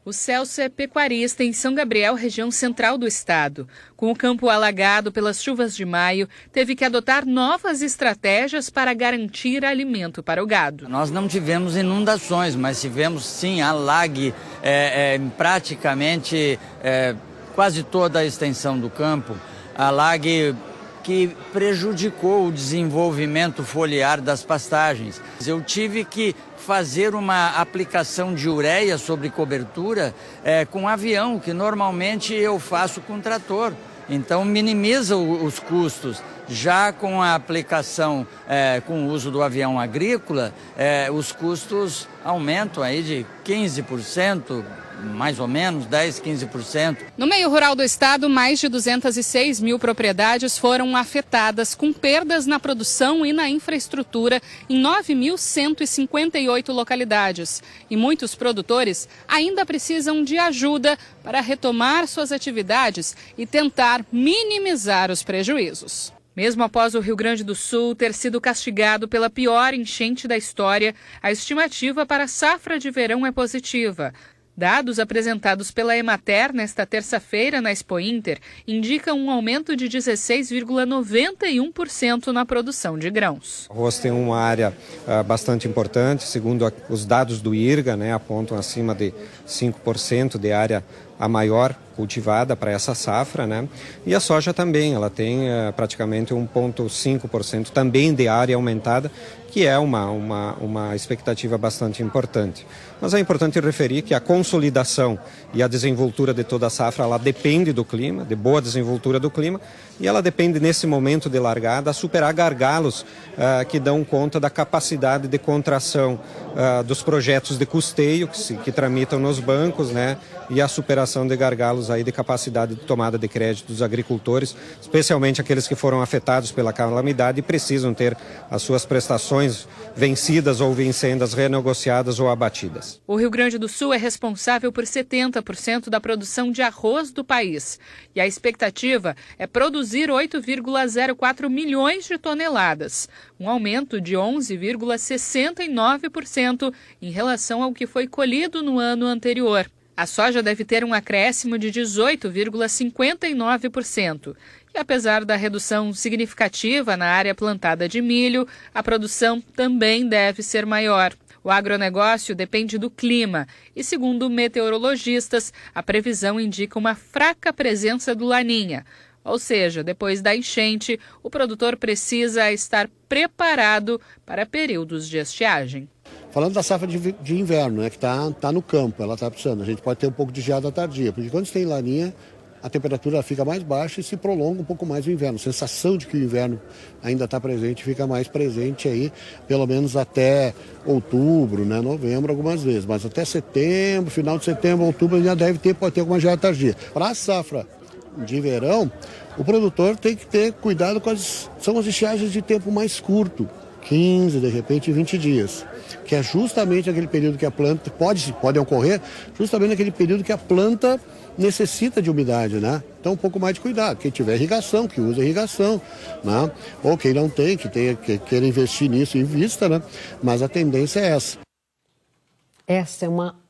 O Celso é pecuarista em São Gabriel, região central do estado. Com o campo alagado pelas chuvas de maio, teve que adotar novas estratégias para garantir alimento para o gado. Nós não tivemos inundações, mas tivemos sim alague em praticamente quase toda a extensão do campo. Alague que prejudicou o desenvolvimento foliar das pastagens. Eu tive que fazer uma aplicação de ureia sobre cobertura com avião, que normalmente eu faço com trator. Então minimiza os custos. Já com a aplicação, com o uso do avião agrícola, os custos aumentam aí de 15%, mais ou menos, 10, 15%. No meio rural do estado, mais de 206 mil propriedades foram afetadas, com perdas na produção e na infraestrutura em 9.158 localidades. E muitos produtores ainda precisam de ajuda para retomar suas atividades e tentar minimizar os prejuízos. Mesmo após o Rio Grande do Sul ter sido castigado pela pior enchente da história, a estimativa para a safra de verão é positiva. Dados apresentados pela Emater nesta terça-feira na Expo Inter indicam um aumento de 16,91% na produção de grãos. O arroz tem uma área bastante importante, segundo os dados do IRGA, apontam acima de 5% de área a maior cultivada para essa safra, E a soja também, ela tem praticamente 1,5% também de área aumentada, que é uma expectativa bastante importante. Mas é importante referir que a consolidação e a desenvoltura de toda a safra, ela depende do clima, de boa desenvoltura do clima, e ela depende, nesse momento de largada, superar gargalos que dão conta da capacidade de contração dos projetos de custeio que tramitam nos bancos, e a superação de gargalos aí de capacidade de tomada de crédito dos agricultores, especialmente aqueles que foram afetados pela calamidade e precisam ter as suas prestações vencidas ou vincendas renegociadas ou abatidas. O Rio Grande do Sul é responsável por 70% da produção de arroz do país. E a expectativa é produzir 8,04 milhões de toneladas, um aumento de 11,69% em relação ao que foi colhido no ano anterior. A soja deve ter um acréscimo de 18,59%. E apesar da redução significativa na área plantada de milho, a produção também deve ser maior. O agronegócio depende do clima e, segundo meteorologistas, a previsão indica uma fraca presença do Laninha. Ou seja, depois da enchente, o produtor precisa estar preparado para períodos de estiagem. Falando da safra de inverno, que está no campo, ela está precisando. A gente pode ter um pouco de geada tardia, porque quando tem laninha, a temperatura fica mais baixa e se prolonga um pouco mais o inverno. A sensação de que o inverno ainda está presente, fica mais presente aí, pelo menos até outubro, novembro algumas vezes. Mas até setembro, final de setembro, outubro, já pode ter alguma geada tardia. Para a safra de verão, o produtor tem que ter cuidado com são as estiagens de tempo mais curto. 15, de repente 20 dias, que é justamente aquele período que a planta, pode ocorrer, justamente naquele período que a planta necessita de umidade, Então um pouco mais de cuidado, quem tiver irrigação, que use irrigação, Ou quem não tem, que queira investir nisso, invista, Mas a tendência é essa. Essa é uma